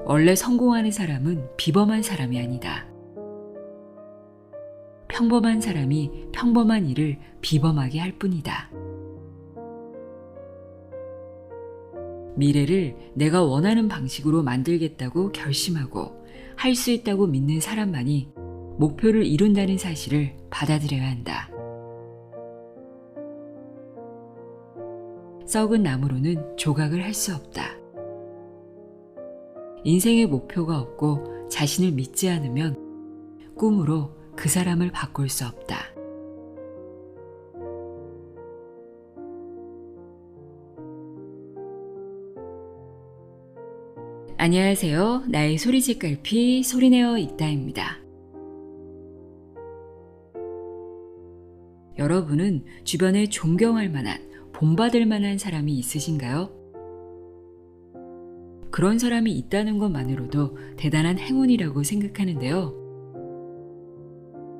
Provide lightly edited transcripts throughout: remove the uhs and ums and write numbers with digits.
원래 성공하는 사람은 비범한 사람이 아니다. 평범한 사람이 평범한 일을 비범하게 할 뿐이다. 미래를 내가 원하는 방식으로 만들겠다고 결심하고 할 수 있다고 믿는 사람만이 목표를 이룬다는 사실을 받아들여야 한다. 썩은 나무로는 조각을 할 수 없다. 인생의 목표가 없고 자신을 믿지 않으면 꿈으로 그 사람을 바꿀 수 없다. 안녕하세요. 나의 소리책갈피 소리내어 읽다입니다. 여러분은 주변에 존경할 만한, 본받을 만한 사람이 있으신가요? 그런 사람이 있다는 것만으로도 대단한 행운이라고 생각하는데요.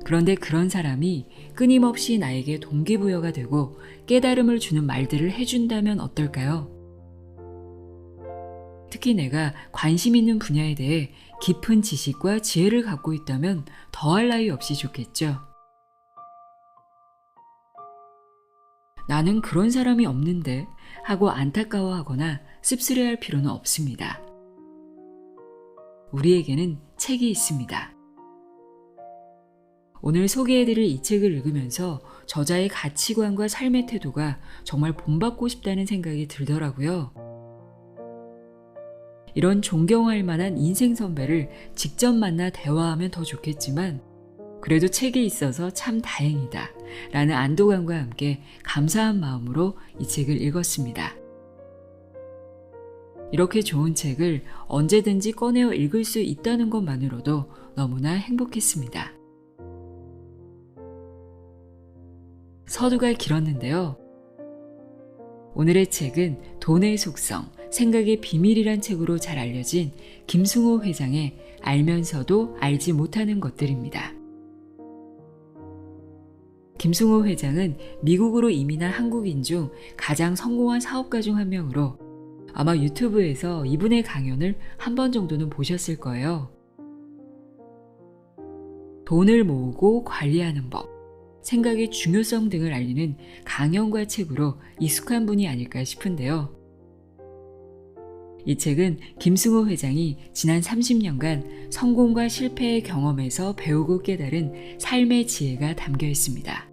그런데 그런 사람이 끊임없이 나에게 동기부여가 되고 깨달음을 주는 말들을 해준다면 어떨까요? 특히 내가 관심 있는 분야에 대해 깊은 지식과 지혜를 갖고 있다면 더할 나위 없이 좋겠죠. 나는 그런 사람이 없는데 하고 안타까워하거나 씁쓸해할 필요는 없습니다. 우리에게는 책이 있습니다. 오늘 소개해드릴 이 책을 읽으면서 저자의 가치관과 삶의 태도가 정말 본받고 싶다는 생각이 들더라고요. 이런 존경할 만한 인생 선배를 직접 만나 대화하면 더 좋겠지만 그래도 책이 있어서 참 다행이다 라는 안도감과 함께 감사한 마음으로 이 책을 읽었습니다. 이렇게 좋은 책을 언제든지 꺼내어 읽을 수 있다는 것만으로도 너무나 행복했습니다. 서두가 길었는데요. 오늘의 책은 돈의 속성, 생각의 비밀이란 책으로 잘 알려진 김승호 회장의 알면서도 알지 못하는 것들입니다. 김승호 회장은 미국으로 이민한 한국인 중 가장 성공한 사업가 중 한 명으로 아마 유튜브에서 이분의 강연을 한 번 정도는 보셨을 거예요. 돈을 모으고 관리하는 법, 생각의 중요성 등을 알리는 강연과 책으로 익숙한 분이 아닐까 싶은데요. 이 책은 김승호 회장이 지난 30년간 성공과 실패의 경험에서 배우고 깨달은 삶의 지혜가 담겨 있습니다.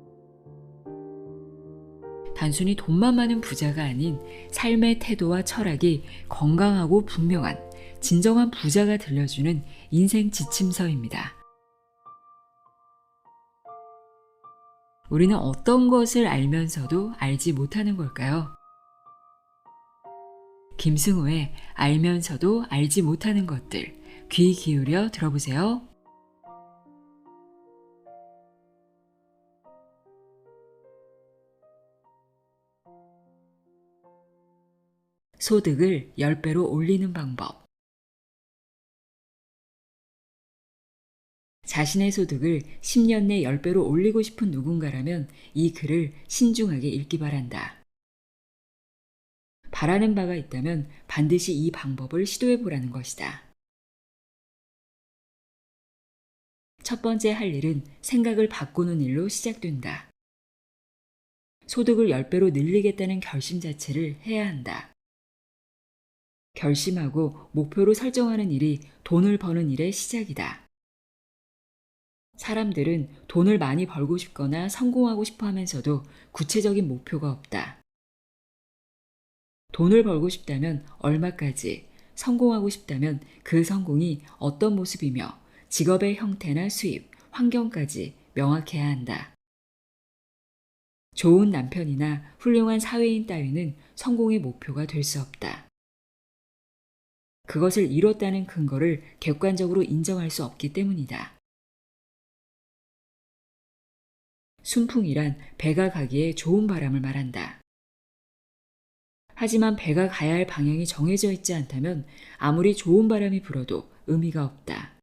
단순히 돈만 많은 부자가 아닌 삶의 태도와 철학이 건강하고 분명한 진정한 부자가 들려주는 인생 지침서입니다. 우리는 어떤 것을 알면서도 알지 못하는 걸까요? 김승호의 알면서도 알지 못하는 것들, 귀 기울여 들어보세요. 소득을 10배로 올리는 방법. 자신의 소득을 10년 내 10배로 올리고 싶은 누군가라면 이 글을 신중하게 읽기 바란다. 바라는 바가 있다면 반드시 이 방법을 시도해 보라는 것이다. 첫 번째 할 일은 생각을 바꾸는 일로 시작된다. 소득을 10배로 늘리겠다는 결심 자체를 해야 한다. 결심하고 목표로 설정하는 일이 돈을 버는 일의 시작이다. 사람들은 돈을 많이 벌고 싶거나 성공하고 싶어 하면서도 구체적인 목표가 없다. 돈을 벌고 싶다면 얼마까지, 성공하고 싶다면 그 성공이 어떤 모습이며 직업의 형태나 수입, 환경까지 명확해야 한다. 좋은 남편이나 훌륭한 사회인 따위는 성공의 목표가 될 수 없다. 그것을 이뤘다는 근거를 객관적으로 인정할 수 없기 때문이다. 순풍이란 배가 가기에 좋은 바람을 말한다. 하지만 배가 가야 할 방향이 정해져 있지 않다면 아무리 좋은 바람이 불어도 의미가 없다.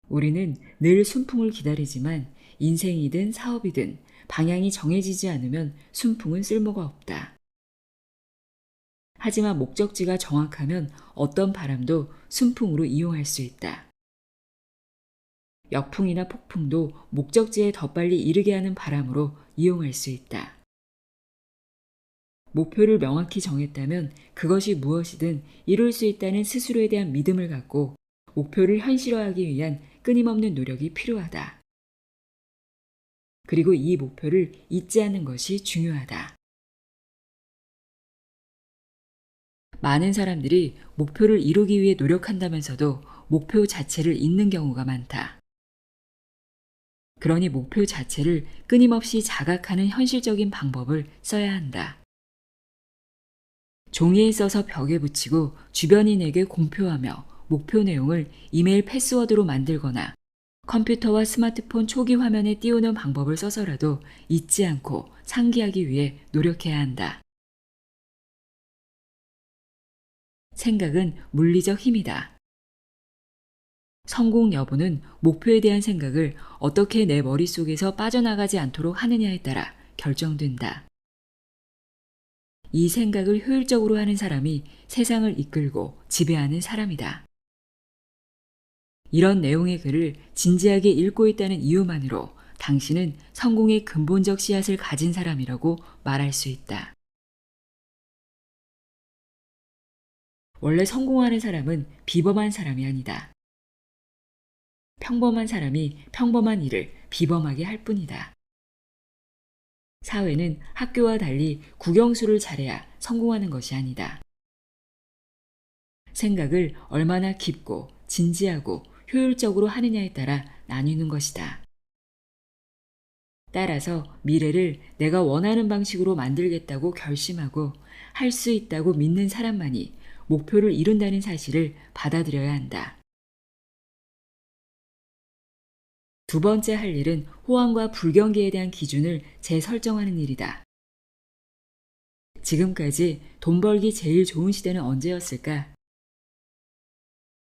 우리는 늘 순풍을 기다리지만 인생이든 사업이든 방향이 정해지지 않으면 순풍은 쓸모가 없다. 하지만 목적지가 정확하면 어떤 바람도 순풍으로 이용할 수 있다. 역풍이나 폭풍도 목적지에 더 빨리 이르게 하는 바람으로 이용할 수 있다. 목표를 명확히 정했다면 그것이 무엇이든 이룰 수 있다는 스스로에 대한 믿음을 갖고 목표를 현실화하기 위한 끊임없는 노력이 필요하다. 그리고 이 목표를 잊지 않는 것이 중요하다. 많은 사람들이 목표를 이루기 위해 노력한다면서도 목표 자체를 잊는 경우가 많다. 그러니 목표 자체를 끊임없이 자각하는 현실적인 방법을 써야 한다. 종이에 써서 벽에 붙이고 주변인에게 공표하며 목표 내용을 이메일 패스워드로 만들거나 컴퓨터와 스마트폰 초기 화면에 띄우는 방법을 써서라도 잊지 않고 상기하기 위해 노력해야 한다. 생각은 물리적 힘이다. 성공 여부는 목표에 대한 생각을 어떻게 내 머릿속에서 빠져나가지 않도록 하느냐에 따라 결정된다. 이 생각을 효율적으로 하는 사람이 세상을 이끌고 지배하는 사람이다. 이런 내용의 글을 진지하게 읽고 있다는 이유만으로 당신은 성공의 근본적 씨앗을 가진 사람이라고 말할 수 있다. 원래 성공하는 사람은 비범한 사람이 아니다. 평범한 사람이 평범한 일을 비범하게 할 뿐이다. 사회는 학교와 달리 국영수를 잘해야 성공하는 것이 아니다. 생각을 얼마나 깊고 진지하고 효율적으로 하느냐에 따라 나뉘는 것이다. 따라서 미래를 내가 원하는 방식으로 만들겠다고 결심하고 할 수 있다고 믿는 사람만이 목표를 이룬다는 사실을 받아들여야 한다. 두 번째 할 일은 호황과 불경기에 대한 기준을 재설정하는 일이다. 지금까지 돈 벌기 제일 좋은 시대는 언제였을까?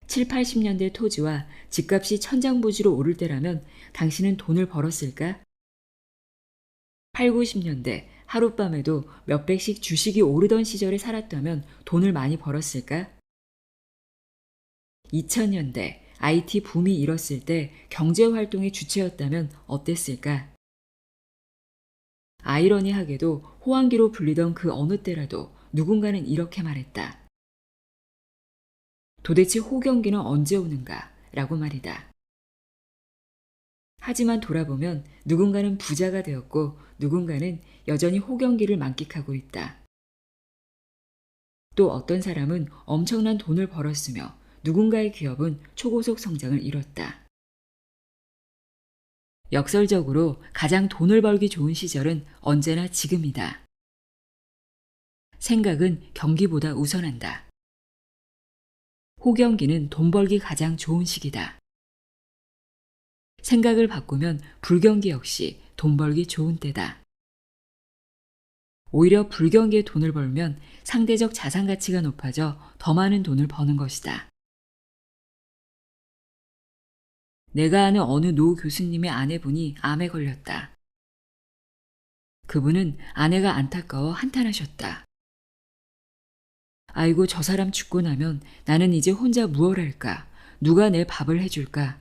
7, 80년대 토지와 집값이 천장부지로 오를 때라면 당신은 돈을 벌었을까? 8, 90년대 하룻밤에도 몇백씩 주식이 오르던 시절에 살았다면 돈을 많이 벌었을까? 2000년대 IT 붐이 일었을 때 경제활동의 주체였다면 어땠을까? 아이러니하게도 호황기로 불리던 그 어느 때라도 누군가는 이렇게 말했다. 도대체 호경기는 언제 오는가? 라고 말이다. 하지만 돌아보면 누군가는 부자가 되었고 누군가는 여전히 호경기를 만끽하고 있다. 또 어떤 사람은 엄청난 돈을 벌었으며 누군가의 기업은 초고속 성장을 이뤘다. 역설적으로 가장 돈을 벌기 좋은 시절은 언제나 지금이다. 생각은 경기보다 우선한다. 호경기는 돈 벌기 가장 좋은 시기다. 생각을 바꾸면 불경기 역시 돈 벌기 좋은 때다. 오히려 불경기에 돈을 벌면 상대적 자산 가치가 높아져 더 많은 돈을 버는 것이다. 내가 아는 어느 노 교수님의 아내분이 암에 걸렸다. 그분은 아내가 안타까워 한탄하셨다. 아이고, 저 사람 죽고 나면 나는 이제 혼자 무얼 할까? 누가 내 밥을 해줄까?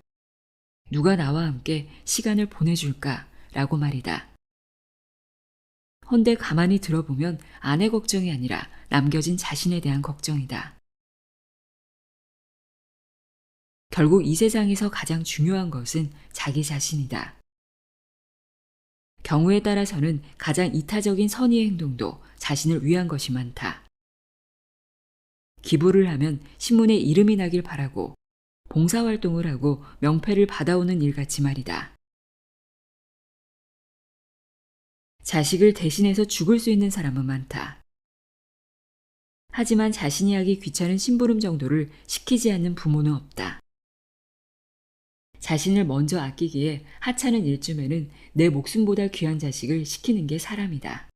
누가 나와 함께 시간을 보내줄까? 라고 말이다. 헌데 가만히 들어보면 아내 걱정이 아니라 남겨진 자신에 대한 걱정이다. 결국 이 세상에서 가장 중요한 것은 자기 자신이다. 경우에 따라서는 가장 이타적인 선의의 행동도 자신을 위한 것이 많다. 기부를 하면 신문에 이름이 나길 바라고 봉사활동을 하고 명패를 받아오는 일같이 말이다. 자식을 대신해서 죽을 수 있는 사람은 많다. 하지만 자신이 하기 귀찮은 심부름 정도를 시키지 않는 부모는 없다. 자신을 먼저 아끼기에 하찮은 일쯤에는 내 목숨보다 귀한 자식을 시키는 게 사람이다.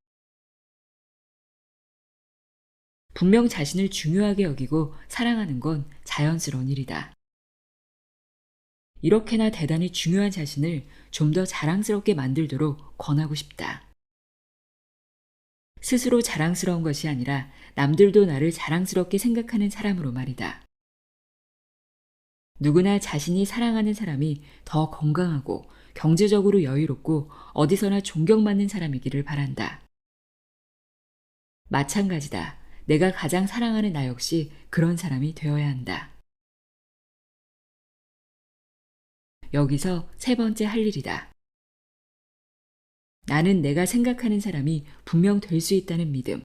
분명 자신을 중요하게 여기고 사랑하는 건 자연스러운 일이다. 이렇게나 대단히 중요한 자신을 좀 더 자랑스럽게 만들도록 권하고 싶다. 스스로 자랑스러운 것이 아니라 남들도 나를 자랑스럽게 생각하는 사람으로 말이다. 누구나 자신이 사랑하는 사람이 더 건강하고 경제적으로 여유롭고 어디서나 존경받는 사람이기를 바란다. 마찬가지다. 내가 가장 사랑하는 나 역시 그런 사람이 되어야 한다. 여기서 세 번째 할 일이다. 나는 내가 생각하는 사람이 분명 될 수 있다는 믿음,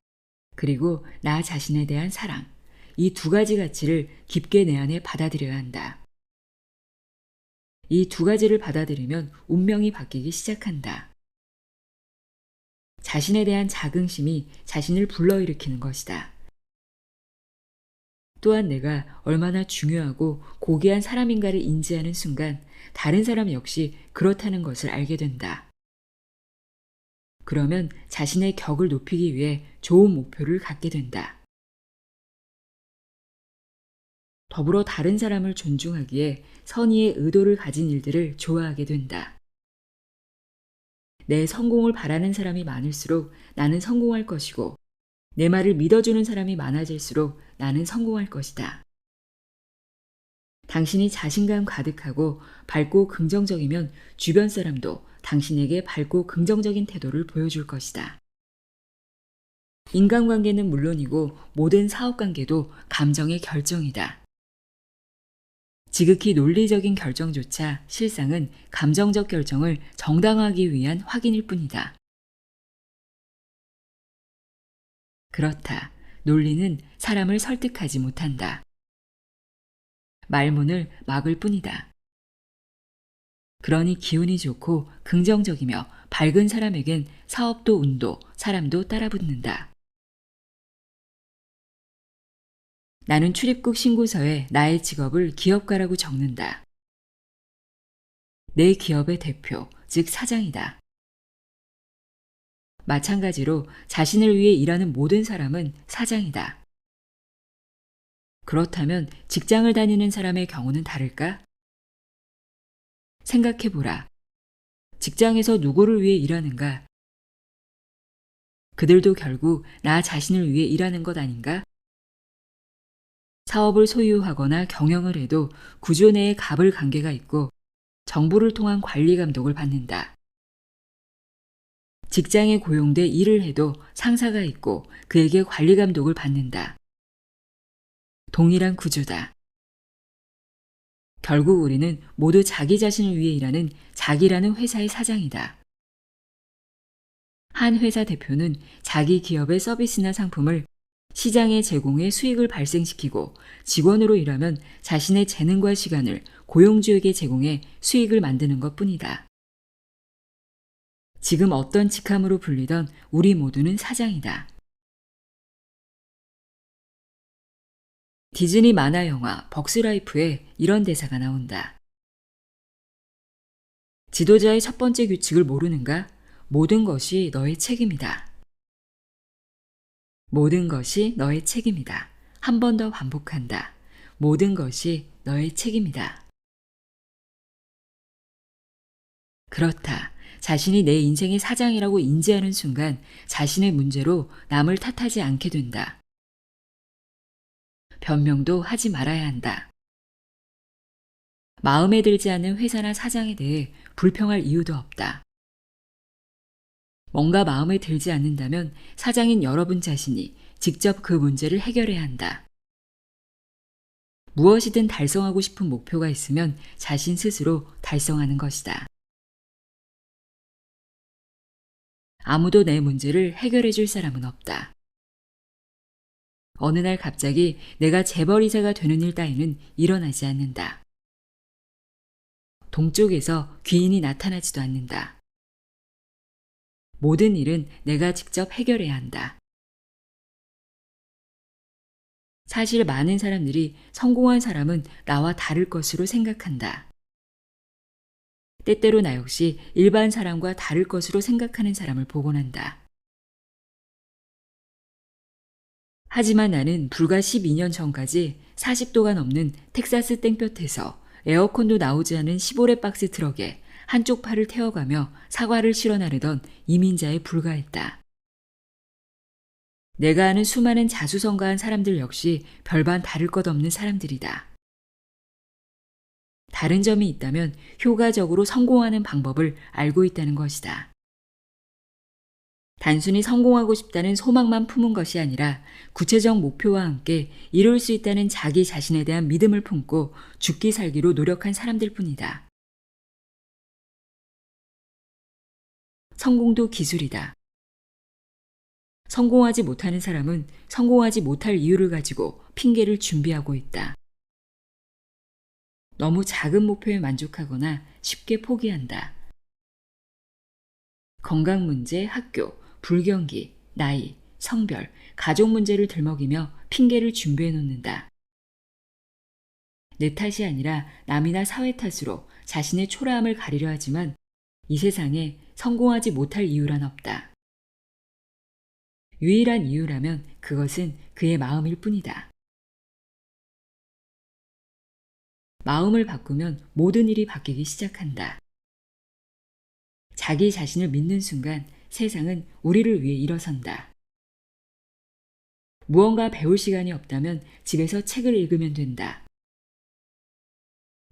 그리고 나 자신에 대한 사랑, 이 두 가지 가치를 깊게 내 안에 받아들여야 한다. 이 두 가지를 받아들이면 운명이 바뀌기 시작한다. 자신에 대한 자긍심이 자신을 불러일으키는 것이다. 또한 내가 얼마나 중요하고 고귀한 사람인가를 인지하는 순간 다른 사람 역시 그렇다는 것을 알게 된다. 그러면 자신의 격을 높이기 위해 좋은 목표를 갖게 된다. 더불어 다른 사람을 존중하기에 선의의 의도를 가진 일들을 좋아하게 된다. 내 성공을 바라는 사람이 많을수록 나는 성공할 것이고 내 말을 믿어주는 사람이 많아질수록 나는 성공할 것이다. 당신이 자신감 가득하고 밝고 긍정적이면 주변 사람도 당신에게 밝고 긍정적인 태도를 보여줄 것이다. 인간관계는 물론이고 모든 사업관계도 감정의 결정이다. 지극히 논리적인 결정조차 실상은 감정적 결정을 정당화하기 위한 확인일 뿐이다. 그렇다. 논리는 사람을 설득하지 못한다. 말문을 막을 뿐이다. 그러니 기운이 좋고 긍정적이며 밝은 사람에겐 사업도 운도 사람도 따라붙는다. 나는 출입국 신고서에 나의 직업을 기업가라고 적는다. 내 기업의 대표, 즉 사장이다. 마찬가지로 자신을 위해 일하는 모든 사람은 사장이다. 그렇다면 직장을 다니는 사람의 경우는 다를까? 생각해보라. 직장에서 누구를 위해 일하는가? 그들도 결국 나 자신을 위해 일하는 것 아닌가? 사업을 소유하거나 경영을 해도 구조 내에 갑을 관계가 있고 정부를 통한 관리 감독을 받는다. 직장에 고용돼 일을 해도 상사가 있고 그에게 관리 감독을 받는다. 동일한 구조다. 결국 우리는 모두 자기 자신을 위해 일하는 자기라는 회사의 사장이다. 한 회사 대표는 자기 기업의 서비스나 상품을 시장에 제공해 수익을 발생시키고 직원으로 일하면 자신의 재능과 시간을 고용주에게 제공해 수익을 만드는 것뿐이다. 지금 어떤 직함으로 불리던 우리 모두는 사장이다. 디즈니 만화 영화 벅스라이프에 이런 대사가 나온다. 지도자의 첫 번째 규칙을 모르는가? 모든 것이 너의 책임이다. 모든 것이 너의 책임이다. 한 번 더 반복한다. 모든 것이 너의 책임이다. 그렇다. 자신이 내 인생의 사장이라고 인지하는 순간 자신의 문제로 남을 탓하지 않게 된다. 변명도 하지 말아야 한다. 마음에 들지 않는 회사나 사장에 대해 불평할 이유도 없다. 뭔가 마음에 들지 않는다면 사장인 여러분 자신이 직접 그 문제를 해결해야 한다. 무엇이든 달성하고 싶은 목표가 있으면 자신 스스로 달성하는 것이다. 아무도 내 문제를 해결해 줄 사람은 없다. 어느 날 갑자기 내가 재벌이사가 되는 일 따위는 일어나지 않는다. 동쪽에서 귀인이 나타나지도 않는다. 모든 일은 내가 직접 해결해야 한다. 사실 많은 사람들이 성공한 사람은 나와 다를 것으로 생각한다. 때때로 나 역시 일반 사람과 다를 것으로 생각하는 사람을 보곤 한다. 하지만 나는 불과 12년 전까지 40도가 넘는 텍사스 땡볕에서 에어컨도 나오지 않은 시보레 박스 트럭에 한쪽 팔을 태워가며 사과를 실어 나르던 이민자에 불과했다. 내가 아는 수많은 자수성가한 사람들 역시 별반 다를 것 없는 사람들이다. 다른 점이 있다면 효과적으로 성공하는 방법을 알고 있다는 것이다. 단순히 성공하고 싶다는 소망만 품은 것이 아니라 구체적 목표와 함께 이룰 수 있다는 자기 자신에 대한 믿음을 품고 죽기 살기로 노력한 사람들 뿐이다. 성공도 기술이다. 성공하지 못하는 사람은 성공하지 못할 이유를 가지고 핑계를 준비하고 있다. 너무 작은 목표에 만족하거나 쉽게 포기한다. 건강 문제, 학교, 불경기, 나이, 성별, 가족 문제를 들먹이며 핑계를 준비해 놓는다. 내 탓이 아니라 남이나 사회 탓으로 자신의 초라함을 가리려 하지만 이 세상에 성공하지 못할 이유란 없다. 유일한 이유라면 그것은 그의 마음일 뿐이다. 마음을 바꾸면 모든 일이 바뀌기 시작한다. 자기 자신을 믿는 순간 세상은 우리를 위해 일어선다. 무언가 배울 시간이 없다면 집에서 책을 읽으면 된다.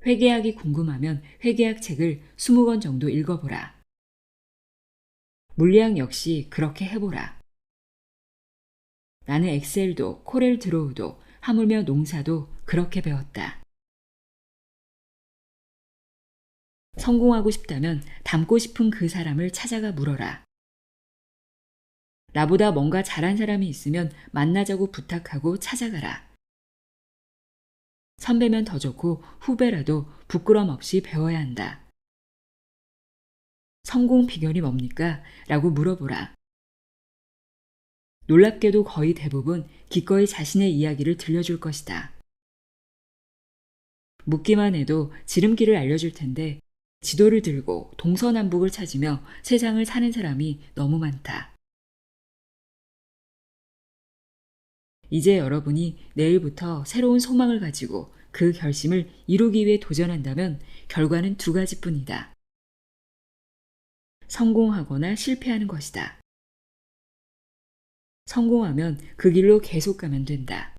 회계학이 궁금하면 회계학 책을 20권 정도 읽어보라. 물리학 역시 그렇게 해보라. 나는 엑셀도 코렐 드로우도 하물며 농사도 그렇게 배웠다. 성공하고 싶다면 닮고 싶은 그 사람을 찾아가 물어라. 나보다 뭔가 잘한 사람이 있으면 만나자고 부탁하고 찾아가라. 선배면 더 좋고 후배라도 부끄럼 없이 배워야 한다. 성공 비결이 뭡니까? 라고 물어보라. 놀랍게도 거의 대부분 기꺼이 자신의 이야기를 들려줄 것이다. 묻기만 해도 지름길을 알려줄 텐데 지도를 들고 동서남북을 찾으며 세상을 사는 사람이 너무 많다. 이제 여러분이 내일부터 새로운 소망을 가지고 그 결심을 이루기 위해 도전한다면 결과는 두 가지뿐이다. 성공하거나 실패하는 것이다. 성공하면 그 길로 계속 가면 된다.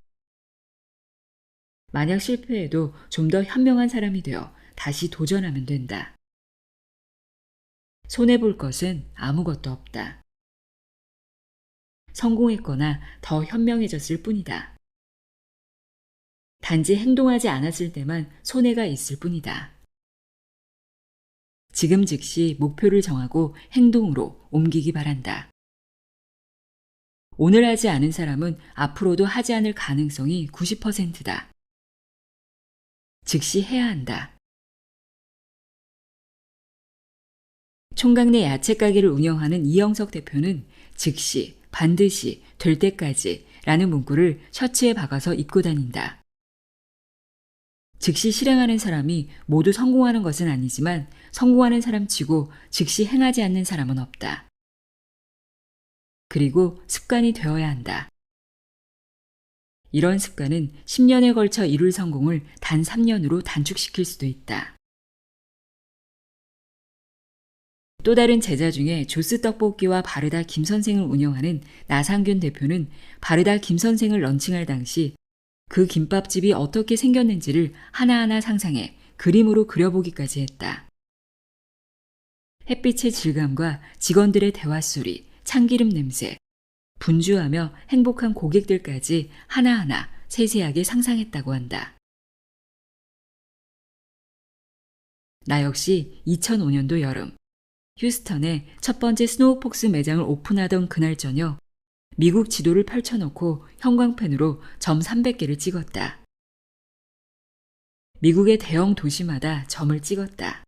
만약 실패해도 좀 더 현명한 사람이 되어 다시 도전하면 된다. 손해볼 것은 아무것도 없다. 성공했거나 더 현명해졌을 뿐이다. 단지 행동하지 않았을 때만 손해가 있을 뿐이다. 지금 즉시 목표를 정하고 행동으로 옮기기 바란다. 오늘 하지 않은 사람은 앞으로도 하지 않을 가능성이 90%다. 즉시 해야 한다. 총각 내 야채 가게를 운영하는 이영석 대표는 즉시, 반드시, 될 때까지 라는 문구를 셔츠에 박아서 입고 다닌다. 즉시 실행하는 사람이 모두 성공하는 것은 아니지만 성공하는 사람 치고 즉시 행하지 않는 사람은 없다. 그리고 습관이 되어야 한다. 이런 습관은 10년에 걸쳐 이룰 성공을 단 3년으로 단축시킬 수도 있다. 또 다른 제자 중에 조스 떡볶이와 바르다 김 선생을 운영하는 나상균 대표는 바르다 김 선생을 런칭할 당시 그 김밥집이 어떻게 생겼는지를 하나하나 상상해 그림으로 그려보기까지 했다. 햇빛의 질감과 직원들의 대화 소리, 참기름 냄새, 분주하며 행복한 고객들까지 하나하나 세세하게 상상했다고 한다. 나 역시 2005년도 여름, 휴스턴에 첫 번째 스노우폭스 매장을 오픈하던 그날 저녁, 미국 지도를 펼쳐놓고 형광펜으로 점 300개를 찍었다. 미국의 대형 도시마다 점을 찍었다.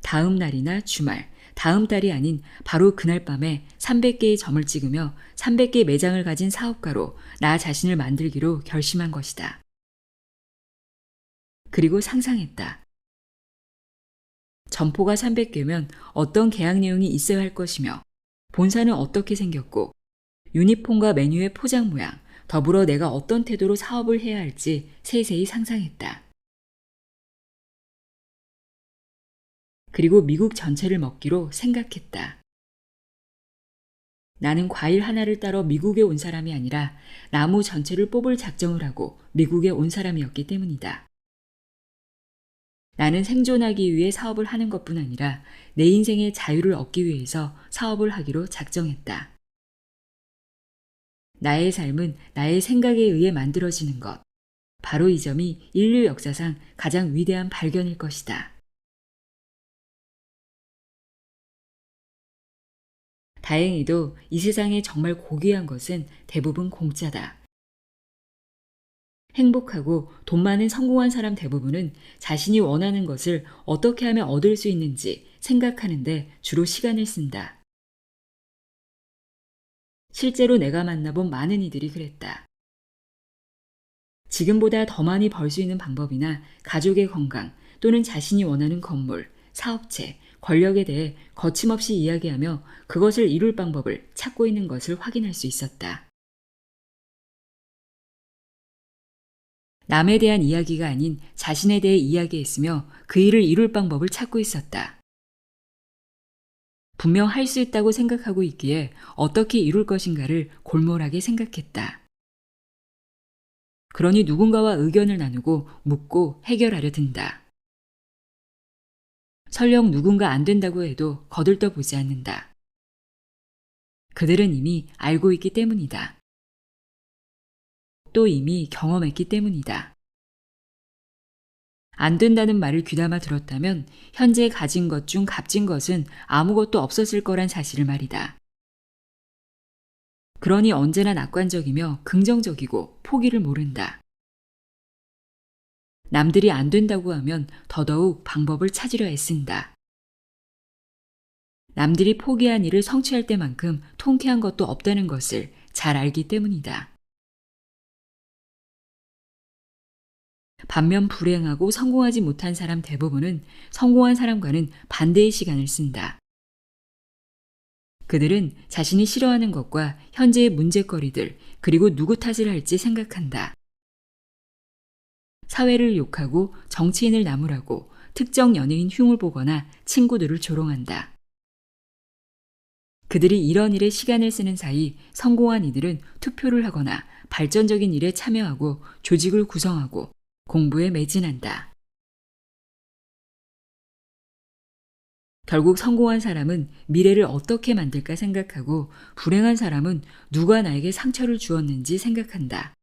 다음 날이나 주말, 다음 달이 아닌 바로 그날 밤에 300개의 점을 찍으며 300개 매장을 가진 사업가로 나 자신을 만들기로 결심한 것이다. 그리고 상상했다. 점포가 300개면 어떤 계약 내용이 있어야 할 것이며 본사는 어떻게 생겼고 유니폼과 메뉴의 포장 모양, 더불어 내가 어떤 태도로 사업을 해야 할지 세세히 상상했다. 그리고 미국 전체를 먹기로 생각했다. 나는 과일 하나를 따러 미국에 온 사람이 아니라 나무 전체를 뽑을 작정을 하고 미국에 온 사람이었기 때문이다. 나는 생존하기 위해 사업을 하는 것뿐 아니라 내 인생의 자유를 얻기 위해서 사업을 하기로 작정했다. 나의 삶은 나의 생각에 의해 만들어지는 것. 바로 이 점이 인류 역사상 가장 위대한 발견일 것이다. 다행히도 이 세상에 정말 고귀한 것은 대부분 공짜다. 행복하고 돈 많은 성공한 사람 대부분은 자신이 원하는 것을 어떻게 하면 얻을 수 있는지 생각하는데 주로 시간을 쓴다. 실제로 내가 만나본 많은 이들이 그랬다. 지금보다 더 많이 벌 수 있는 방법이나 가족의 건강 또는 자신이 원하는 건물, 사업체, 권력에 대해 거침없이 이야기하며 그것을 이룰 방법을 찾고 있는 것을 확인할 수 있었다. 남에 대한 이야기가 아닌 자신에 대해 이야기했으며 그 일을 이룰 방법을 찾고 있었다. 분명 할 수 있다고 생각하고 있기에 어떻게 이룰 것인가를 골몰하게 생각했다. 그러니 누군가와 의견을 나누고 묻고 해결하려 든다. 설령 누군가 안 된다고 해도 거들떠 보지 않는다. 그들은 이미 알고 있기 때문이다. 또 이미 경험했기 때문이다. 안 된다는 말을 귀담아 들었다면 현재 가진 것 중 값진 것은 아무것도 없었을 거란 사실을 말이다. 그러니 언제나 낙관적이며 긍정적이고 포기를 모른다. 남들이 안 된다고 하면 더더욱 방법을 찾으려 애쓴다. 남들이 포기한 일을 성취할 때만큼 통쾌한 것도 없다는 것을 잘 알기 때문이다. 반면 불행하고 성공하지 못한 사람 대부분은 성공한 사람과는 반대의 시간을 쓴다. 그들은 자신이 싫어하는 것과 현재의 문제거리들 그리고 누구 탓을 할지 생각한다. 사회를 욕하고 정치인을 나무라고 특정 연예인 흉을 보거나 친구들을 조롱한다. 그들이 이런 일에 시간을 쓰는 사이 성공한 이들은 투표를 하거나 발전적인 일에 참여하고 조직을 구성하고 공부에 매진한다. 결국 성공한 사람은 미래를 어떻게 만들까 생각하고 불행한 사람은 누가 나에게 상처를 주었는지 생각한다.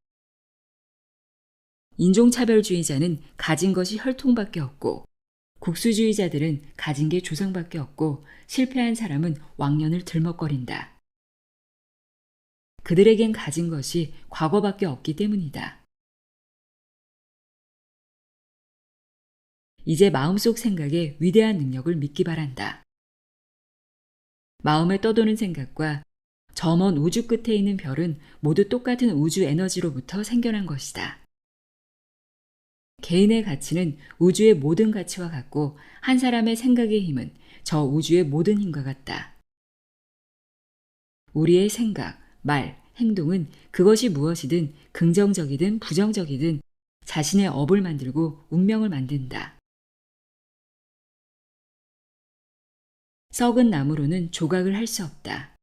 인종차별주의자는 가진 것이 혈통밖에 없고 국수주의자들은 가진 게 조상밖에 없고 실패한 사람은 왕년을 들먹거린다. 그들에겐 가진 것이 과거밖에 없기 때문이다. 이제 마음속 생각에 위대한 능력을 믿기 바란다. 마음에 떠도는 생각과 저 먼 우주 끝에 있는 별은 모두 똑같은 우주 에너지로부터 생겨난 것이다. 개인의 가치는 우주의 모든 가치와 같고 한 사람의 생각의 힘은 저 우주의 모든 힘과 같다. 우리의 생각, 말, 행동은 그것이 무엇이든 긍정적이든 부정적이든 자신의 업을 만들고 운명을 만든다. 썩은 나무로는 조각을 할 수 없다.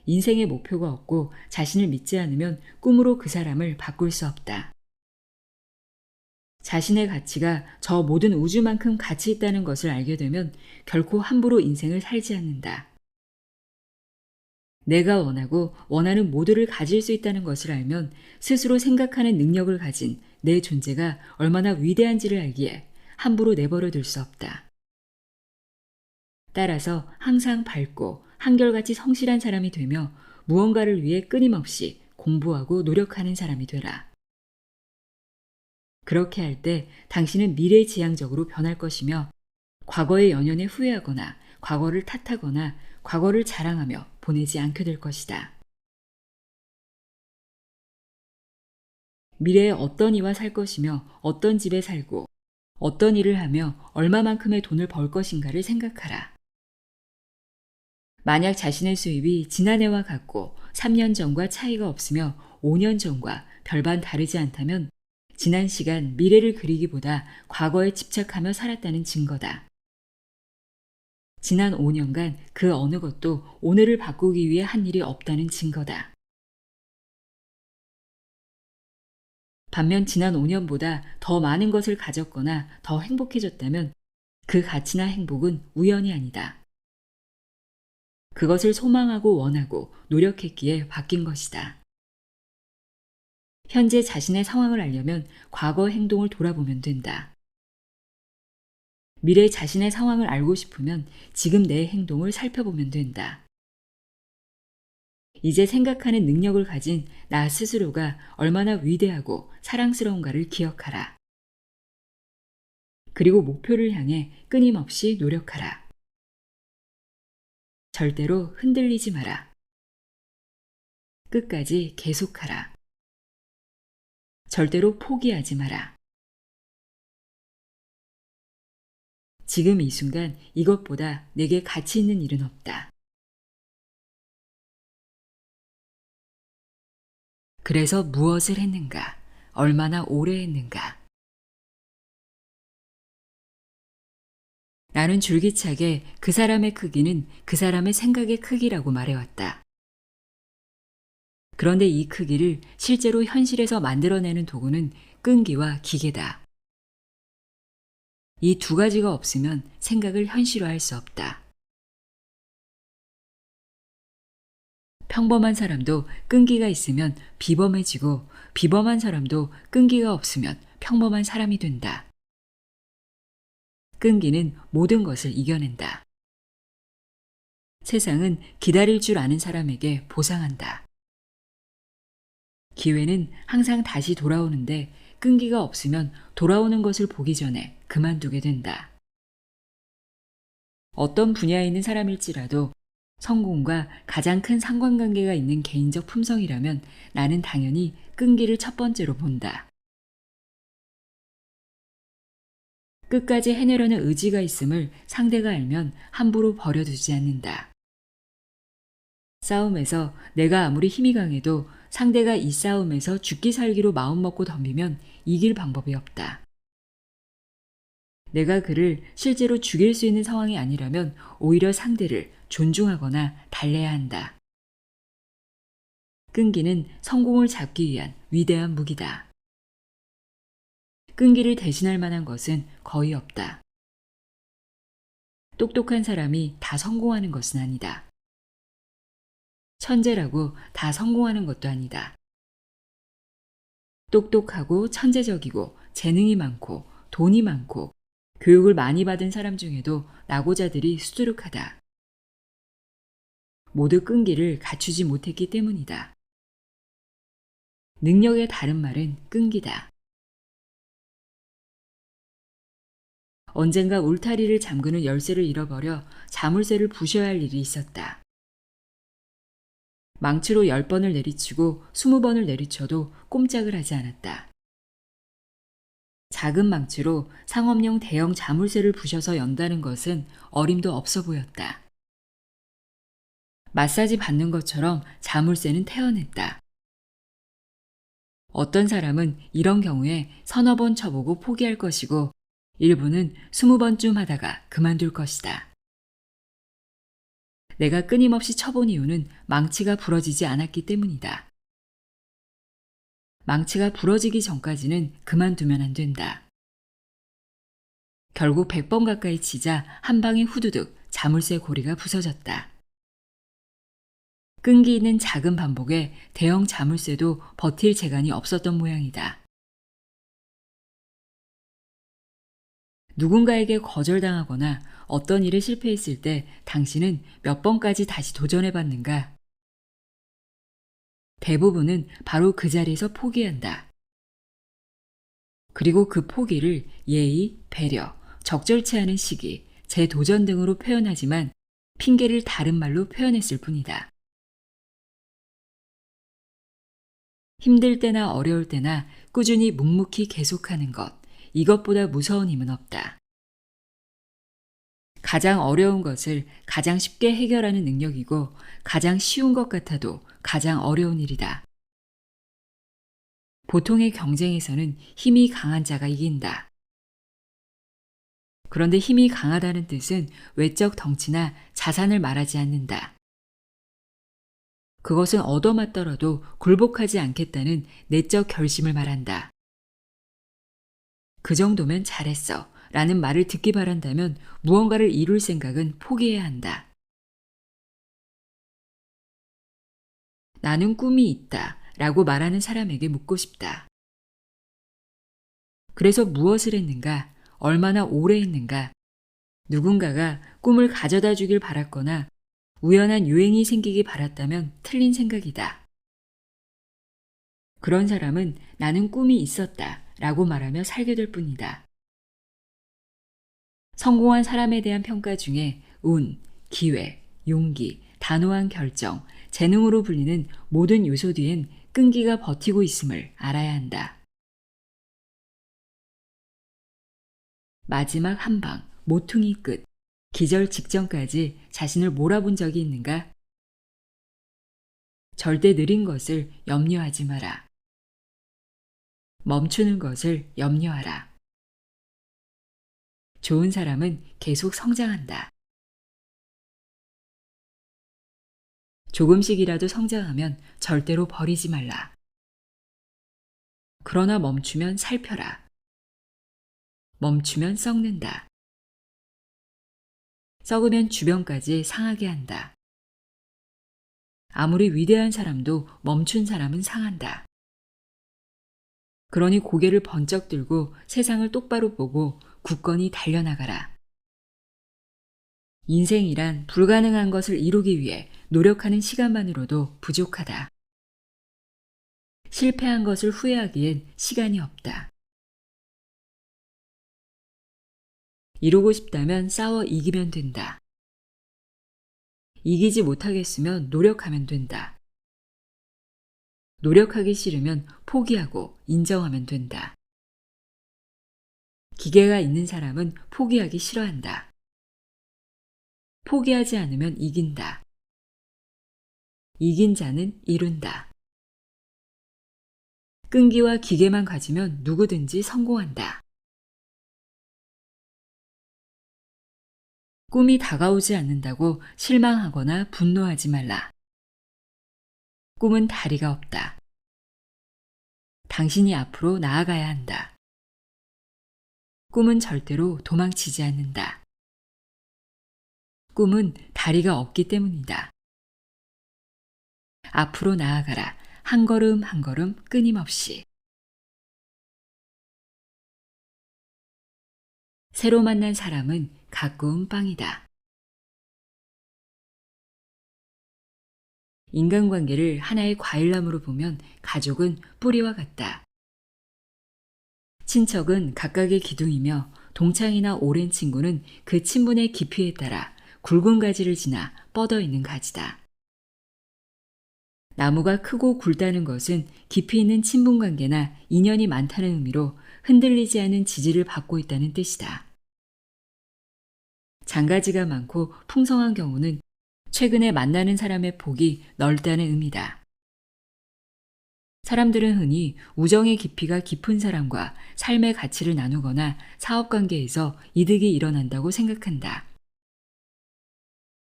인생의 목표가 없고 자신을 믿지 않으면 꿈으로 그 사람을 바꿀 수 없다. 자신의 가치가 저 모든 우주만큼 가치 있다는 것을 알게 되면 결코 함부로 인생을 살지 않는다. 내가 원하고 원하는 모두를 가질 수 있다는 것을 알면 스스로 생각하는 능력을 가진 내 존재가 얼마나 위대한지를 알기에 함부로 내버려 둘 수 없다. 따라서 항상 밝고 한결같이 성실한 사람이 되며 무언가를 위해 끊임없이 공부하고 노력하는 사람이 되라. 그렇게 할 때 당신은 미래지향적으로 변할 것이며 과거의 연연에 후회하거나 과거를 탓하거나 과거를 자랑하며 보내지 않게 될 것이다. 미래에 어떤 이와 살 것이며 어떤 집에 살고 어떤 일을 하며 얼마만큼의 돈을 벌 것인가를 생각하라. 만약 자신의 수입이 지난해와 같고 3년 전과 차이가 없으며 5년 전과 별반 다르지 않다면 지난 시간 미래를 그리기보다 과거에 집착하며 살았다는 증거다. 지난 5년간 그 어느 것도 오늘을 바꾸기 위해 한 일이 없다는 증거다. 반면 지난 5년보다 더 많은 것을 가졌거나 더 행복해졌다면 그 가치나 행복은 우연이 아니다. 그것을 소망하고 원하고 노력했기에 바뀐 것이다. 현재 자신의 상황을 알려면 과거 행동을 돌아보면 된다. 미래 자신의 상황을 알고 싶으면 지금 내 행동을 살펴보면 된다. 이제 생각하는 능력을 가진 나 스스로가 얼마나 위대하고 사랑스러운가를 기억하라. 그리고 목표를 향해 끊임없이 노력하라. 절대로 흔들리지 마라. 끝까지 계속하라. 절대로 포기하지 마라. 지금 이 순간 이것보다 내게 가치 있는 일은 없다. 그래서 무엇을 했는가? 얼마나 오래 했는가? 나는 줄기차게 그 사람의 크기는 그 사람의 생각의 크기라고 말해왔다. 그런데 이 크기를 실제로 현실에서 만들어내는 도구는 끈기와 기계다. 이 두 가지가 없으면 생각을 현실화할 수 없다. 평범한 사람도 끈기가 있으면 비범해지고 비범한 사람도 끈기가 없으면 평범한 사람이 된다. 끈기는 모든 것을 이겨낸다. 세상은 기다릴 줄 아는 사람에게 보상한다. 기회는 항상 다시 돌아오는데 끈기가 없으면 돌아오는 것을 보기 전에 그만두게 된다. 어떤 분야에 있는 사람일지라도 성공과 가장 큰 상관관계가 있는 개인적 품성이라면 나는 당연히 끈기를 첫 번째로 본다. 끝까지 해내려는 의지가 있음을 상대가 알면 함부로 버려두지 않는다. 싸움에서 내가 아무리 힘이 강해도 상대가 이 싸움에서 죽기 살기로 마음먹고 덤비면 이길 방법이 없다. 내가 그를 실제로 죽일 수 있는 상황이 아니라면 오히려 상대를 존중하거나 달래야 한다. 끈기는 성공을 잡기 위한 위대한 무기다. 끈기를 대신할 만한 것은 거의 없다. 똑똑한 사람이 다 성공하는 것은 아니다. 천재라고 다 성공하는 것도 아니다. 똑똑하고 천재적이고 재능이 많고 돈이 많고 교육을 많이 받은 사람 중에도 낙오자들이 수두룩하다. 모두 끈기를 갖추지 못했기 때문이다. 능력의 다른 말은 끈기다. 언젠가 울타리를 잠그는 열쇠를 잃어버려 자물쇠를 부셔야 할 일이 있었다. 망치로 10번을 내리치고 20번을 내리쳐도 꼼짝을 하지 않았다. 작은 망치로 상업용 대형 자물쇠를 부셔서 연다는 것은 어림도 없어 보였다. 마사지 받는 것처럼 자물쇠는 태어냈다. 어떤 사람은 이런 경우에 서너 번 쳐보고 포기할 것이고 일부는 20번쯤 하다가 그만둘 것이다. 내가 끊임없이 쳐본 이유는 망치가 부러지지 않았기 때문이다. 망치가 부러지기 전까지는 그만두면 안 된다. 결국 100번 가까이 치자 한 방에 후두둑 자물쇠 고리가 부서졌다. 끈기 있는 작은 반복에 대형 자물쇠도 버틸 재간이 없었던 모양이다. 누군가에게 거절당하거나 어떤 일에 실패했을 때 당신은 몇 번까지 다시 도전해봤는가? 대부분은 바로 그 자리에서 포기한다. 그리고 그 포기를 예의, 배려, 적절치 않은 시기, 재도전 등으로 표현하지만 핑계를 다른 말로 표현했을 뿐이다. 힘들 때나 어려울 때나 꾸준히 묵묵히 계속하는 것, 이것보다 무서운 힘은 없다. 가장 어려운 것을 가장 쉽게 해결하는 능력이고 가장 쉬운 것 같아도 가장 어려운 일이다. 보통의 경쟁에서는 힘이 강한 자가 이긴다. 그런데 힘이 강하다는 뜻은 외적 덩치나 자산을 말하지 않는다. 그것은 얻어맞더라도 굴복하지 않겠다는 내적 결심을 말한다. 그 정도면 잘했어 라는 말을 듣기 바란다면 무언가를 이룰 생각은 포기해야 한다. 나는 꿈이 있다 라고 말하는 사람에게 묻고 싶다. 그래서 무엇을 했는가? 얼마나 오래 했는가? 누군가가 꿈을 가져다 주길 바랐거나 우연한 유행이 생기기 바랐다면 틀린 생각이다. 그런 사람은 나는 꿈이 있었다 라고 말하며 살게 될 뿐이다. 성공한 사람에 대한 평가 중에 운, 기회, 용기, 단호한 결정, 재능으로 불리는 모든 요소 뒤엔 끈기가 버티고 있음을 알아야 한다. 마지막 한 방, 모퉁이 끝, 기절 직전까지 자신을 몰아본 적이 있는가? 절대 느린 것을 염려하지 마라. 멈추는 것을 염려하라. 좋은 사람은 계속 성장한다. 조금씩이라도 성장하면 절대로 버리지 말라. 그러나 멈추면 살펴라. 멈추면 썩는다. 썩으면 주변까지 상하게 한다. 아무리 위대한 사람도 멈춘 사람은 상한다. 그러니 고개를 번쩍 들고 세상을 똑바로 보고 굳건히 달려나가라. 인생이란 불가능한 것을 이루기 위해 노력하는 시간만으로도 부족하다. 실패한 것을 후회하기엔 시간이 없다. 이루고 싶다면 싸워 이기면 된다. 이기지 못하겠으면 노력하면 된다. 노력하기 싫으면 포기하고 인정하면 된다. 기계가 있는 사람은 포기하기 싫어한다. 포기하지 않으면 이긴다. 이긴 자는 이룬다. 끈기와 기계만 가지면 누구든지 성공한다. 꿈이 다가오지 않는다고 실망하거나 분노하지 말라. 꿈은 다리가 없다. 당신이 앞으로 나아가야 한다. 꿈은 절대로 도망치지 않는다. 꿈은 다리가 없기 때문이다. 앞으로 나아가라. 한 걸음 한 걸음 끊임없이. 새로 만난 사람은 가꾸운 빵이다. 인간관계를 하나의 과일나무로 보면 가족은 뿌리와 같다. 친척은 각각의 기둥이며 동창이나 오랜 친구는 그 친분의 깊이에 따라 굵은 가지를 지나 뻗어 있는 가지다. 나무가 크고 굵다는 것은 깊이 있는 친분관계나 인연이 많다는 의미로 흔들리지 않은 지지를 받고 있다는 뜻이다. 장가지가 많고 풍성한 경우는 최근에 만나는 사람의 폭이 넓다는 의미다. 사람들은 흔히 우정의 깊이가 깊은 사람과 삶의 가치를 나누거나 사업관계에서 이득이 일어난다고 생각한다.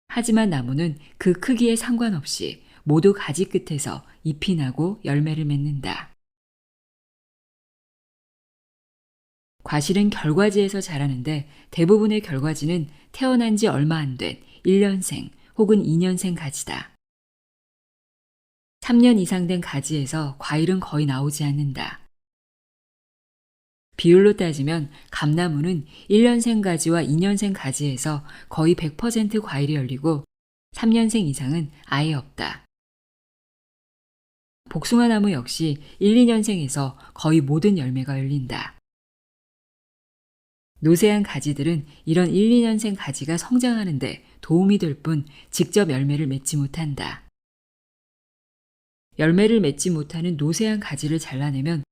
하지만 나무는 그 크기에 상관없이 모두 가지 끝에서 잎이 나고 열매를 맺는다. 과실은 결과지에서 자라는데 대부분의 결과지는 태어난 지 얼마 안 된 1년생 혹은 2년생 가지다. 3년 이상 된 가지에서 과일은 거의 나오지 않는다. 비율로 따지면 감나무는 1년생 가지와 2년생 가지에서 거의 100% 과일이 열리고 3년생 이상은 아예 없다. 복숭아나무 역시 1, 2년생에서 거의 모든 열매가 열린다. 노쇠한 가지들은 이런 1, 2년생 가지가 성장하는 데 도움이 될 뿐 직접 열매를 맺지 못한다. 열매를 맺지 못하는 노쇠한 가지를 잘라내면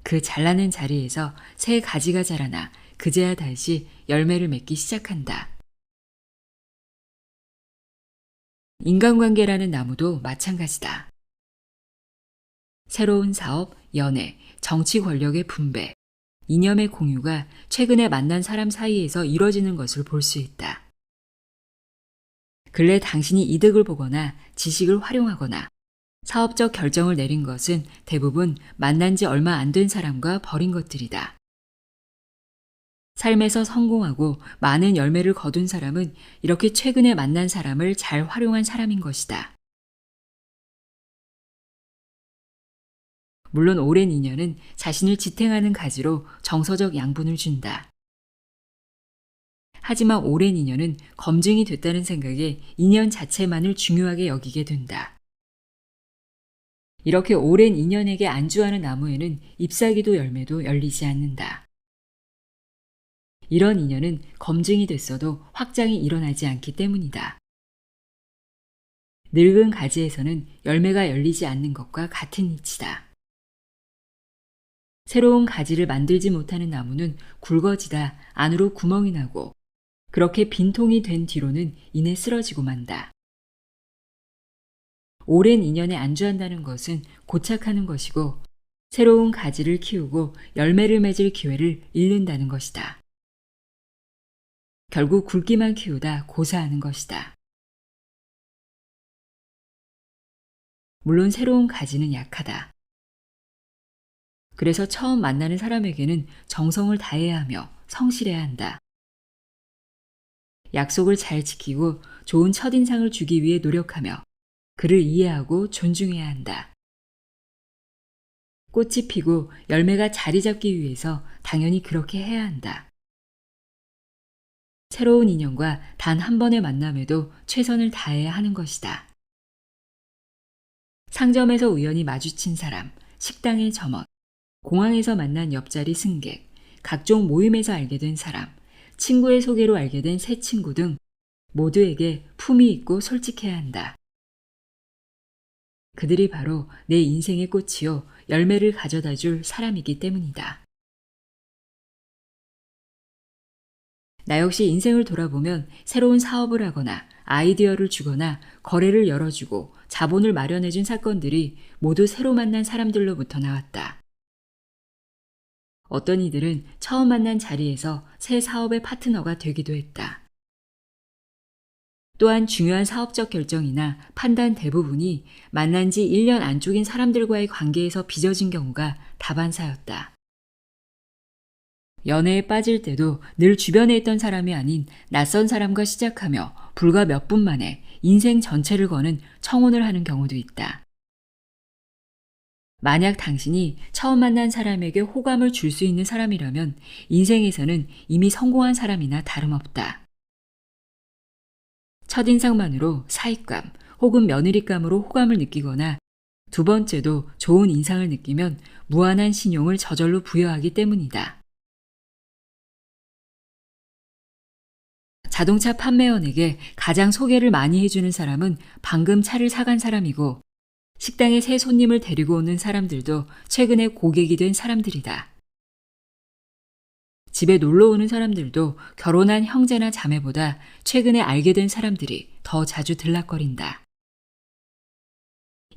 그 잘라낸 자리에서 새 가지가 자라나 그제야 다시 열매를 맺기 시작한다. 인간관계라는 나무도 마찬가지다. 새로운 사업, 연애, 정치 권력의 분배, 이념의 공유가 최근에 만난 사람 사이에서 이뤄지는 것을 볼 수 있다. 근래 당신이 이득을 보거나 지식을 활용하거나 사업적 결정을 내린 것은 대부분 만난 지 얼마 안 된 사람과 벌인 것들이다. 삶에서 성공하고 많은 열매를 거둔 사람은 이렇게 최근에 만난 사람을 잘 활용한 사람인 것이다. 물론 오랜 인연은 자신을 지탱하는 가지로 정서적 양분을 준다. 하지만 오랜 인연은 검증이 됐다는 생각에 인연 자체만을 중요하게 여기게 된다. 이렇게 오랜 인연에게 안주하는 나무에는 잎사귀도 열매도 열리지 않는다. 이런 인연은 검증이 됐어도 확장이 일어나지 않기 때문이다. 늙은 가지에서는 열매가 열리지 않는 것과 같은 이치다. 새로운 가지를 만들지 못하는 나무는 굵어지다 안으로 구멍이 나고 그렇게 빈통이 된 뒤로는 이내 쓰러지고 만다. 오랜 인연에 안주한다는 것은 고착하는 것이고 새로운 가지를 키우고 열매를 맺을 기회를 잃는다는 것이다. 결국 굵기만 키우다 고사하는 것이다. 물론 새로운 가지는 약하다. 그래서 처음 만나는 사람에게는 정성을 다해야 하며 성실해야 한다. 약속을 잘 지키고 좋은 첫인상을 주기 위해 노력하며 그를 이해하고 존중해야 한다. 꽃이 피고 열매가 자리 잡기 위해서 당연히 그렇게 해야 한다. 새로운 인연과 단 한 번의 만남에도 최선을 다해야 하는 것이다. 상점에서 우연히 마주친 사람, 식당의 점원, 공항에서 만난 옆자리 승객, 각종 모임에서 알게 된 사람, 친구의 소개로 알게 된 새 친구 등 모두에게 품위 있고 솔직해야 한다. 그들이 바로 내 인생의 꽃이요 열매를 가져다 줄 사람이기 때문이다. 나 역시 인생을 돌아보면 새로운 사업을 하거나 아이디어를 주거나 거래를 열어주고 자본을 마련해준 사건들이 모두 새로 만난 사람들로부터 나왔다. 어떤 이들은 처음 만난 자리에서 새 사업의 파트너가 되기도 했다. 또한 중요한 사업적 결정이나 판단 대부분이 만난 지 1년 안쪽인 사람들과의 관계에서 빚어진 경우가 다반사였다. 연애에 빠질 때도 늘 주변에 있던 사람이 아닌 낯선 사람과 시작하며 불과 몇 분 만에 인생 전체를 거는 청혼을 하는 경우도 있다. 만약 당신이 처음 만난 사람에게 호감을 줄 수 있는 사람이라면 인생에서는 이미 성공한 사람이나 다름없다. 첫인상만으로 사익감 혹은 며느리감으로 호감을 느끼거나 두 번째도 좋은 인상을 느끼면 무한한 신용을 저절로 부여하기 때문이다. 자동차 판매원에게 가장 소개를 많이 해주는 사람은 방금 차를 사간 사람이고 식당에 새 손님을 데리고 오는 사람들도 최근에 고객이 된 사람들이다. 집에 놀러 오는 사람들도 결혼한 형제나 자매보다 최근에 알게 된 사람들이 더 자주 들락거린다.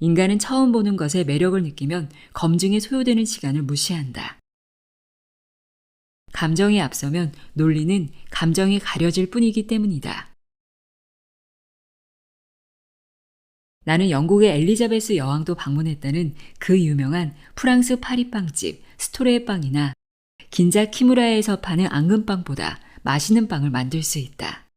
인간은 처음 보는 것에 매력을 느끼면 검증에 소요되는 시간을 무시한다. 감정이 앞서면 논리는 감정에 가려질 뿐이기 때문이다. 나는 영국의 엘리자베스 여왕도 방문했다는 그 유명한 프랑스 파리 빵집 스토레 빵이나 긴자 키무라에서 파는 앙금빵보다 맛있는 빵을 만들 수 있다.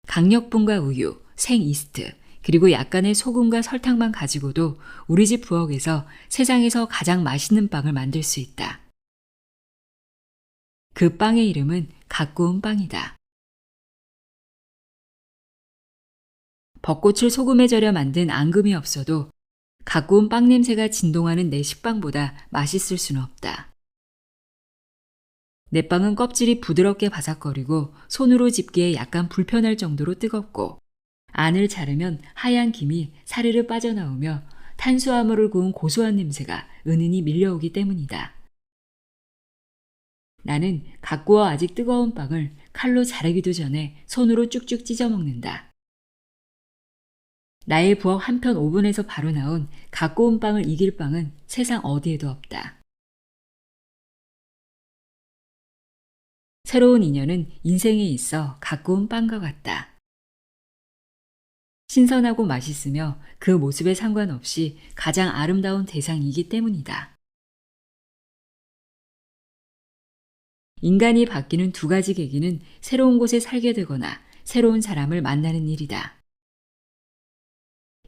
강력분과 우유, 생이스트, 그리고 약간의 소금과 설탕만 가지고도 우리 집 부엌에서 세상에서 가장 맛있는 빵을 만들 수 있다. 그 빵의 이름은 갖고 온 빵이다. 벚꽃을 소금에 절여 만든 앙금이 없어도 갖고 온 빵 냄새가 진동하는 내 식빵보다 맛있을 수는 없다. 내 빵은 껍질이 부드럽게 바삭거리고 손으로 집기에 약간 불편할 정도로 뜨겁고 안을 자르면 하얀 김이 사르르 빠져나오며 탄수화물을 구운 고소한 냄새가 은은히 밀려오기 때문이다. 나는 갖고 와 아직 뜨거운 빵을 칼로 자르기도 전에 손으로 쭉쭉 찢어 먹는다. 나의 부엌 한편 오븐에서 바로 나온 갖고 온 빵을 이길 빵은 세상 어디에도 없다. 새로운 인연은 인생에 있어 가까운 빵과 같다. 신선하고 맛있으며 그 모습에 상관없이 가장 아름다운 대상이기 때문이다. 인간이 바뀌는 두 가지 계기는 새로운 곳에 살게 되거나 새로운 사람을 만나는 일이다.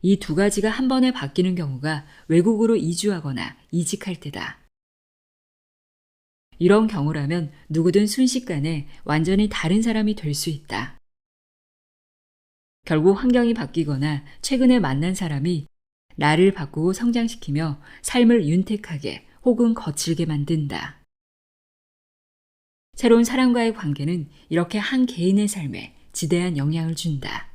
이 두 가지가 한 번에 바뀌는 경우가 외국으로 이주하거나 이직할 때다. 이런 경우라면 누구든 순식간에 완전히 다른 사람이 될 수 있다. 결국 환경이 바뀌거나 최근에 만난 사람이 나를 바꾸고 성장시키며 삶을 윤택하게 혹은 거칠게 만든다. 새로운 사람과의 관계는 이렇게 한 개인의 삶에 지대한 영향을 준다.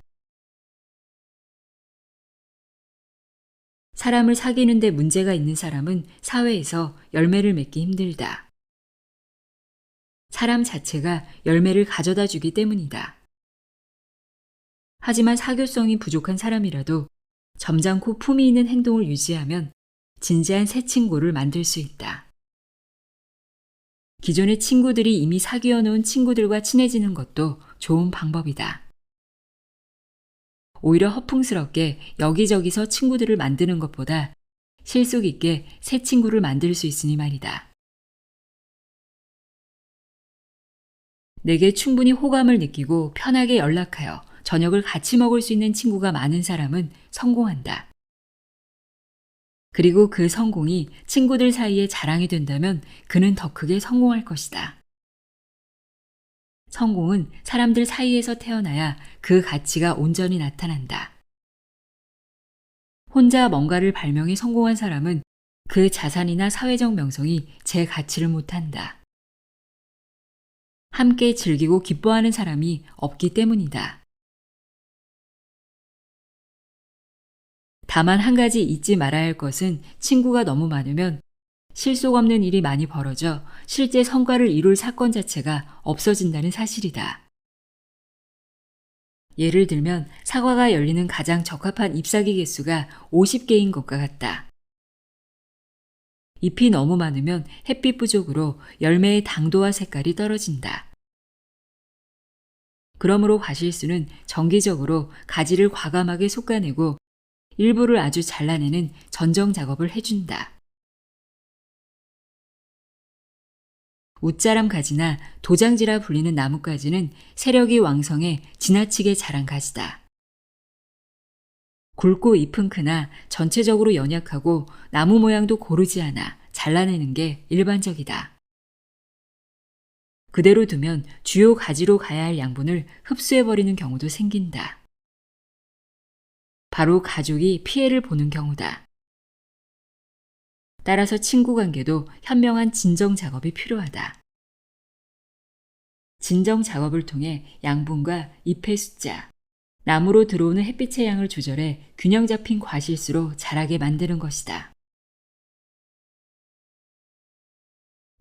사람을 사귀는 데 문제가 있는 사람은 사회에서 열매를 맺기 힘들다. 사람 자체가 열매를 가져다 주기 때문이다. 하지만 사교성이 부족한 사람이라도 점잖고 품위 있는 행동을 유지하면 진지한 새 친구를 만들 수 있다. 기존의 친구들이 이미 사귀어 놓은 친구들과 친해지는 것도 좋은 방법이다. 오히려 허풍스럽게 여기저기서 친구들을 만드는 것보다 실속 있게 새 친구를 만들 수 있으니 말이다. 내게 충분히 호감을 느끼고 편하게 연락하여 저녁을 같이 먹을 수 있는 친구가 많은 사람은 성공한다. 그리고 그 성공이 친구들 사이에 자랑이 된다면 그는 더 크게 성공할 것이다. 성공은 사람들 사이에서 태어나야 그 가치가 온전히 나타난다. 혼자 뭔가를 발명해 성공한 사람은 그 자산이나 사회적 명성이 제 가치를 못한다. 함께 즐기고 기뻐하는 사람이 없기 때문이다. 다만 한 가지 잊지 말아야 할 것은 친구가 너무 많으면 실속 없는 일이 많이 벌어져 실제 성과를 이룰 사건 자체가 없어진다는 사실이다. 예를 들면 사과가 열리는 가장 적합한 잎사귀 개수가 50개인 것과 같다. 잎이 너무 많으면 햇빛 부족으로 열매의 당도와 색깔이 떨어진다. 그러므로 과실수는 정기적으로 가지를 과감하게 솎아내고 일부를 아주 잘라내는 전정 작업을 해준다. 웃자람 가지나 도장지라 불리는 나뭇가지는 세력이 왕성해 지나치게 자란 가지다. 굵고 잎은 크나 전체적으로 연약하고 나무 모양도 고르지 않아 잘라내는 게 일반적이다. 그대로 두면 주요 가지로 가야 할 양분을 흡수해버리는 경우도 생긴다. 바로 가족이 피해를 보는 경우다. 따라서 친구 관계도 현명한 진정 작업이 필요하다. 진정 작업을 통해 양분과 잎의 숫자, 나무로 들어오는 햇빛의 양을 조절해 균형 잡힌 과실수로 자라게 만드는 것이다.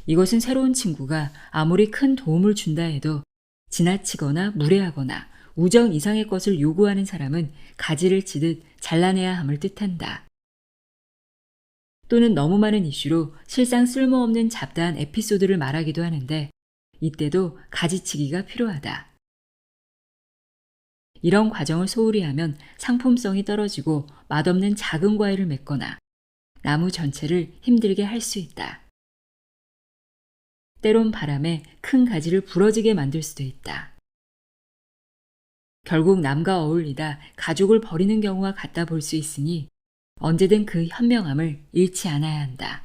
이것은 새로운 친구가 아무리 큰 도움을 준다 해도 지나치거나 무례하거나 우정 이상의 것을 요구하는 사람은 가지를 치듯 잘라내야 함을 뜻한다. 또는 너무 많은 이슈로 실상 쓸모없는 잡다한 에피소드를 말하기도 하는데 이때도 가지치기가 필요하다. 이런 과정을 소홀히 하면 상품성이 떨어지고 맛없는 작은 과일을 맺거나 나무 전체를 힘들게 할 수 있다. 때론 바람에 큰 가지를 부러지게 만들 수도 있다. 결국 남과 어울리다 가족을 버리는 경우와 같다 볼 수 있으니 언제든 그 현명함을 잃지 않아야 한다.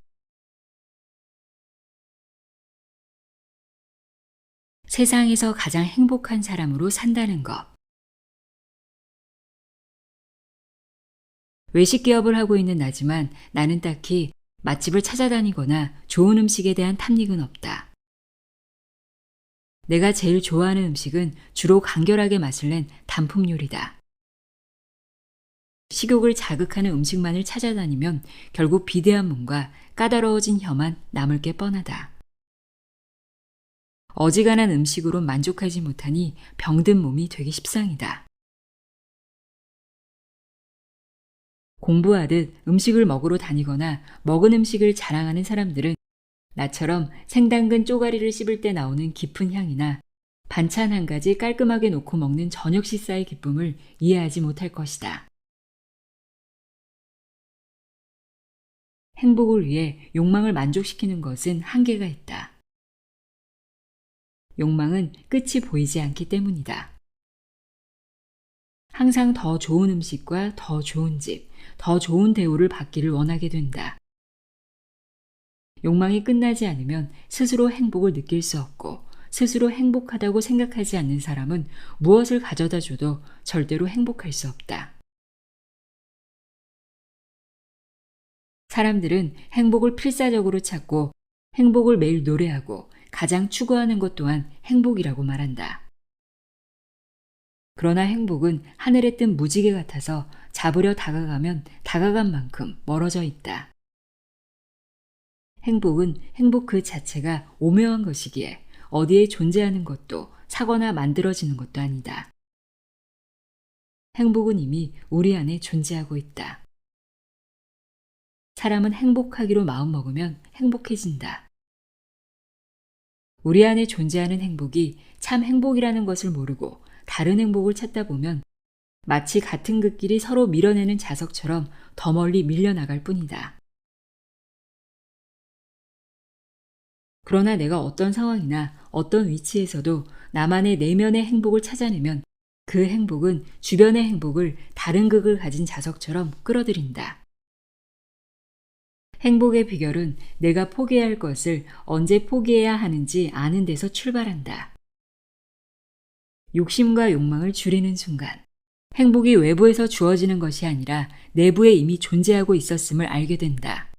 세상에서 가장 행복한 사람으로 산다는 것. 외식 기업을 하고 있는 나지만 나는 딱히 맛집을 찾아다니거나 좋은 음식에 대한 탐닉은 없다. 내가 제일 좋아하는 음식은 주로 간결하게 맛을 낸 단품 요리다. 식욕을 자극하는 음식만을 찾아다니면 결국 비대한 몸과 까다로워진 혀만 남을 게 뻔하다. 어지간한 음식으로 만족하지 못하니 병든 몸이 되기 십상이다. 공부하듯 음식을 먹으러 다니거나 먹은 음식을 자랑하는 사람들은 나처럼 생당근 쪼가리를 씹을 때 나오는 깊은 향이나 반찬 한 가지 깔끔하게 놓고 먹는 저녁 식사의 기쁨을 이해하지 못할 것이다. 행복을 위해 욕망을 만족시키는 것은 한계가 있다. 욕망은 끝이 보이지 않기 때문이다. 항상 더 좋은 음식과 더 좋은 집, 더 좋은 대우를 받기를 원하게 된다. 욕망이 끝나지 않으면 스스로 행복을 느낄 수 없고, 스스로 행복하다고 생각하지 않는 사람은 무엇을 가져다 줘도 절대로 행복할 수 없다. 사람들은 행복을 필사적으로 찾고 행복을 매일 노래하고 가장 추구하는 것 또한 행복이라고 말한다. 그러나 행복은 하늘에 뜬 무지개 같아서 잡으려 다가가면 다가간 만큼 멀어져 있다. 행복은 행복 그 자체가 오묘한 것이기에 어디에 존재하는 것도 사거나 만들어지는 것도 아니다. 행복은 이미 우리 안에 존재하고 있다. 사람은 행복하기로 마음먹으면 행복해진다. 우리 안에 존재하는 행복이 참 행복이라는 것을 모르고 다른 행복을 찾다 보면 마치 같은 극끼리 서로 밀어내는 자석처럼 더 멀리 밀려나갈 뿐이다. 그러나 내가 어떤 상황이나 어떤 위치에서도 나만의 내면의 행복을 찾아내면 그 행복은 주변의 행복을 다른 극을 가진 자석처럼 끌어들인다. 행복의 비결은 내가 포기해야 할 것을 언제 포기해야 하는지 아는 데서 출발한다. 욕심과 욕망을 줄이는 순간, 행복이 외부에서 주어지는 것이 아니라 내부에 이미 존재하고 있었음을 알게 된다.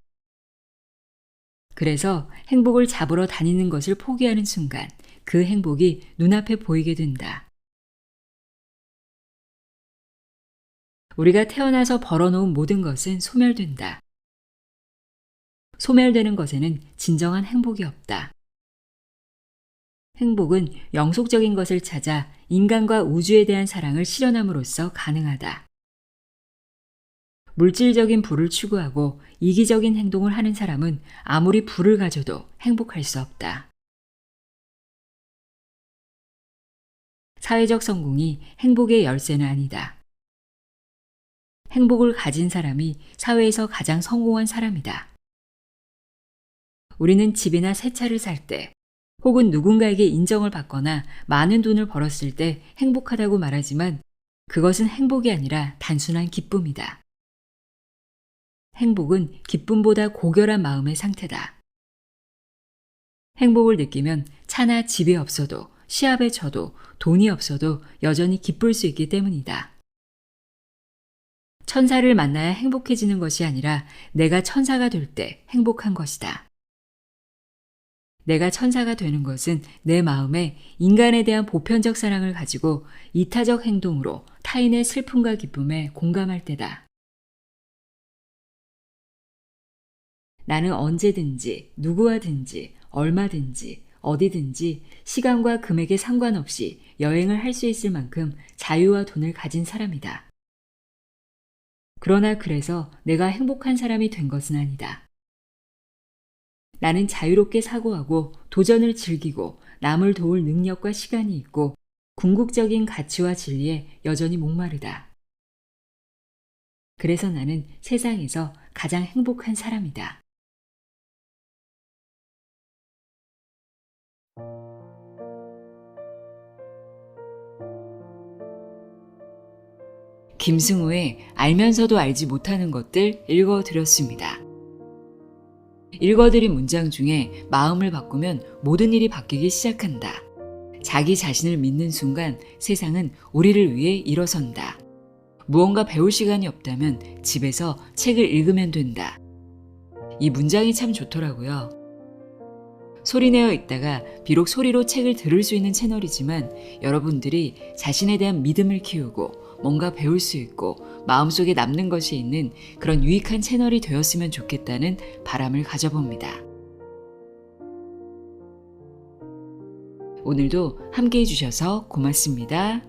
그래서 행복을 잡으러 다니는 것을 포기하는 순간, 그 행복이 눈앞에 보이게 된다. 우리가 태어나서 벌어놓은 모든 것은 소멸된다. 소멸되는 것에는 진정한 행복이 없다. 행복은 영속적인 것을 찾아 인간과 우주에 대한 사랑을 실현함으로써 가능하다. 물질적인 부를 추구하고 이기적인 행동을 하는 사람은 아무리 부를 가져도 행복할 수 없다. 사회적 성공이 행복의 열쇠는 아니다. 행복을 가진 사람이 사회에서 가장 성공한 사람이다. 우리는 집이나 새 차를 살 때, 혹은 누군가에게 인정을 받거나 많은 돈을 벌었을 때 행복하다고 말하지만 그것은 행복이 아니라 단순한 기쁨이다. 행복은 기쁨보다 고결한 마음의 상태다. 행복을 느끼면 차나 집이 없어도, 시합에 져도, 돈이 없어도 여전히 기쁠 수 있기 때문이다. 천사를 만나야 행복해지는 것이 아니라 내가 천사가 될 때 행복한 것이다. 내가 천사가 되는 것은 내 마음에 인간에 대한 보편적 사랑을 가지고 이타적 행동으로 타인의 슬픔과 기쁨에 공감할 때다. 나는 언제든지, 누구와든지, 얼마든지, 어디든지 시간과 금액에 상관없이 여행을 할 수 있을 만큼 자유와 돈을 가진 사람이다. 그러나 그래서 내가 행복한 사람이 된 것은 아니다. 나는 자유롭게 사고하고 도전을 즐기고 남을 도울 능력과 시간이 있고 궁극적인 가치와 진리에 여전히 목마르다. 그래서 나는 세상에서 가장 행복한 사람이다. 김승우의 알면서도 알지 못하는 것들 읽어드렸습니다. 읽어드린 문장 중에 마음을 바꾸면 모든 일이 바뀌기 시작한다. 자기 자신을 믿는 순간 세상은 우리를 위해 일어선다. 무언가 배울 시간이 없다면 집에서 책을 읽으면 된다. 이 문장이 참 좋더라고요. 소리내어 읽다가 비록 소리로 책을 들을 수 있는 채널이지만 여러분들이 자신에 대한 믿음을 키우고 뭔가 배울 수 있고 마음속에 남는 것이 있는 그런 유익한 채널이 되었으면 좋겠다는 바람을 가져봅니다. 오늘도 함께 해주셔서 고맙습니다.